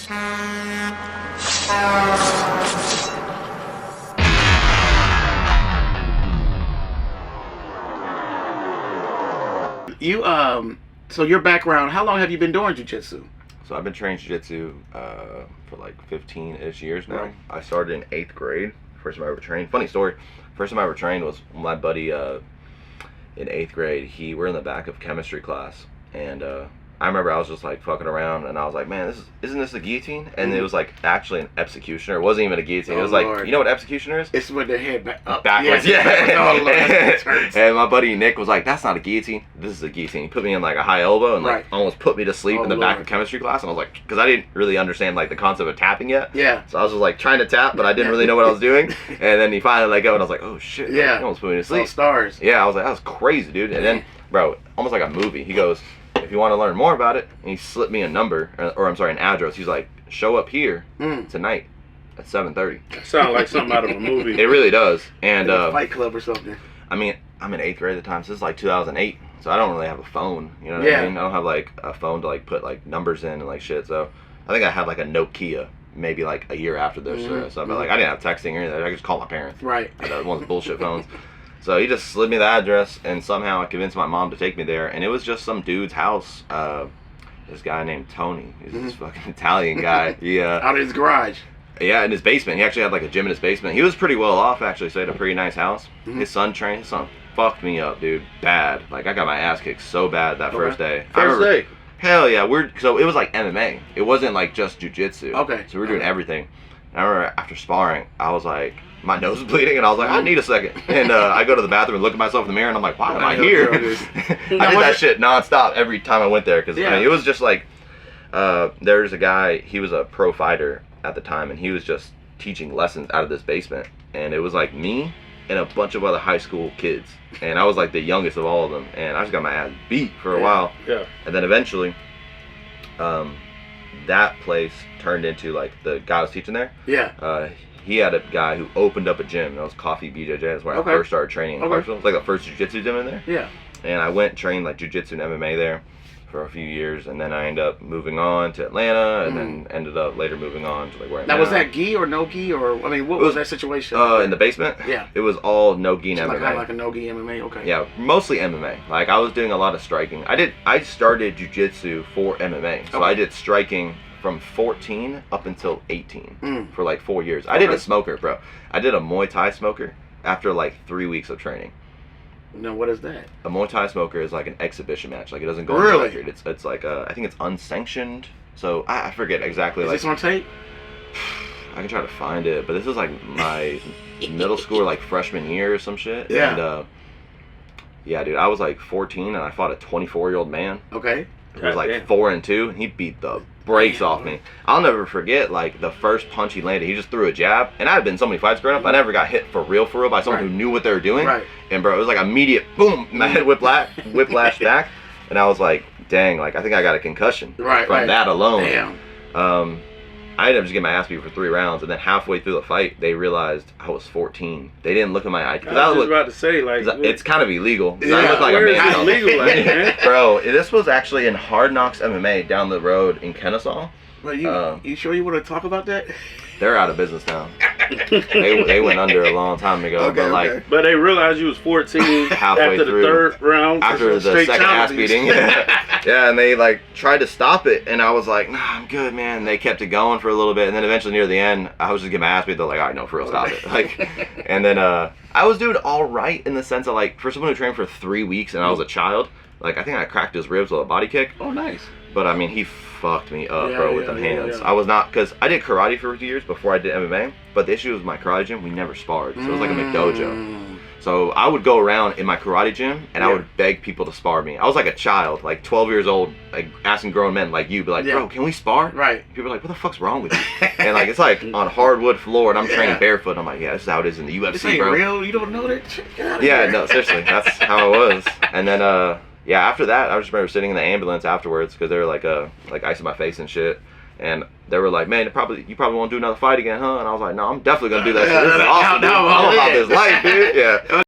You so your background, how long have you been doing jiu-jitsu? So I've been training jiu-jitsu for like 15-ish years now. Right. I started in 8th grade. First time I ever trained. Funny story. First time I ever trained was my buddy in 8th grade. We're in the back of chemistry class, and I remember I was just like fucking around, and I was like, man, isn't this a guillotine? And it was like actually an executioner. It wasn't even a guillotine. It was like, Lord. you know what executioner is? It's with their head up. Backwards, yeah. Oh, Lord, that hurts. And my buddy Nick was like, that's not a guillotine. This is a guillotine. He put me in like a high elbow and like Right. almost put me to sleep Oh, in the back Lord. of chemistry class. And I was like, because I didn't really understand like the concept of tapping yet. Yeah. So I was just like trying to tap, but I didn't really know what I was doing. And then he finally let go, and I was like, oh shit. Yeah. He almost put me to All sleep. stars. Yeah, I was like, that was crazy, dude. And then, bro, almost like a movie. He goes, if you want to learn more about it, and he slipped me a number, or I'm sorry, an address. He's like, show up here tonight at 7:30. Sound like something out of a movie. It really does. And Fight Club or something. I mean, I'm in 8th grade at the time, so this is like 2008. So I don't really have a phone. You know what I mean? I don't have like a phone to like put like numbers in and like shit. So I think I had like a Nokia maybe like a year after this or something. But like I didn't have texting or anything. I just called my parents. Right. I had one of those bullshit phones. So he just slid me the address, and somehow I convinced my mom to take me there. And it was just some dude's house. This guy named Tony. He's this fucking Italian guy. Out of his garage. Yeah, in his basement. He actually had like a gym in his basement. He was pretty well off actually, so he had a pretty nice house. His son trained. His son fucked me up, dude. Bad. Like I got my ass kicked so bad that first day. First day. Hell yeah. So it was like MMA. It wasn't like just jiu-jitsu. Okay. So we were doing everything. And I remember after sparring, I was like, my nose was bleeding, and I was like, I need a second. And I go to the bathroom and look at myself in the mirror, and I'm like, why am I here? I did that shit nonstop every time I went there, because I mean, it was just like, there's a guy, he was a pro fighter at the time, and he was just teaching lessons out of this basement, and it was like me and a bunch of other high school kids, and I was like the youngest of all of them, and I just got my ass beat for a while. Yeah. And then eventually, that place turned into like the guy I was teaching there. Yeah. He had a guy who opened up a gym. That was Coffee BJJ. That's where I first started training in Clarksville. It was like the first jiu-jitsu gym in there. Yeah. And I went and trained like jiu-jitsu and MMA there for a few years, and then I ended up moving on to Atlanta, and then ended up later moving on to like where I'm Now, now. was that gi or no gi, or I mean, what was that situation? In the basement? Yeah. It was all no gi and Like, MMA. kind of like a no gi MMA. Okay. Yeah, mostly MMA. Like I was doing a lot of striking. I started jiu-jitsu for MMA, so I did striking from 14 up until 18 for like 4 years. I did a smoker, bro. I did a Muay Thai smoker after like 3 weeks of training. Now, what is that? A Muay Thai smoker is like an exhibition match. Like it doesn't go on the record. It's like I think it's unsanctioned. So I forget exactly. Is like this on tape? I can try to find it, but this is like my middle school or like freshman year or some shit. Yeah. And yeah, dude, I was like 14 and I fought a 24-year-old man. Okay. He was like 4-2, and he beat the brakes off me. I'll never forget, like, the first punch he landed, he just threw a jab, and I had been in so many fights growing up, I never got hit for real by someone who knew what they were doing. Right. And, bro, it was like immediate, boom, my head whiplash back, and I was like, dang, like, I think I got a concussion from that alone. Damn. I ended up just getting my ass beat for 3 rounds, and then halfway through the fight, they realized I was 14. They didn't look at my ID. I was just about to say, like, it's kind of illegal. Yeah, I look like where a is man. this legal at, man? Bro, this was actually in Hard Knocks MMA down the road in Kennesaw. Well, you sure you want to talk about that? They're out of business now. they went under a long time ago. But they realized you was 14 halfway after through, the 3rd round. after the second ass beating. Yeah, and they like tried to stop it, and I was like, nah, I'm good, man. And they kept it going for a little bit, and then eventually near the end, I was just getting my ass beat. They're like, all right, no, for real, stop it. Like, and then I was doing all right in the sense of like, for someone who trained for 3 weeks and I was a child, like I think I cracked his ribs with a body kick. Oh, nice. But I mean, he fucked me up, bro, with them hands. I was not, because I did karate for a few years before I did MMA, but the issue was my karate gym, we never sparred. So it was like a McDojo. So I would go around in my karate gym, and I would beg people to spar me. I was like a child, like 12 years old, like asking grown men like you, be like, bro, can we spar? Right. People are like, what the fuck's wrong with you? And like, it's like on hardwood floor, and I'm training barefoot. I'm like, yeah, this is how it is in the UFC, This ain't bro. real? You don't know that shit? Get out of Yeah, here. no, seriously, that's how it was. And then, yeah, after that, I just remember sitting in the ambulance afterwards because they were like icing my face and shit. And they were like, man, you probably won't do another fight again, huh? And I was like, no, I'm definitely gonna do that shit. This is awesome, dude. I'm about this life, dude. Yeah.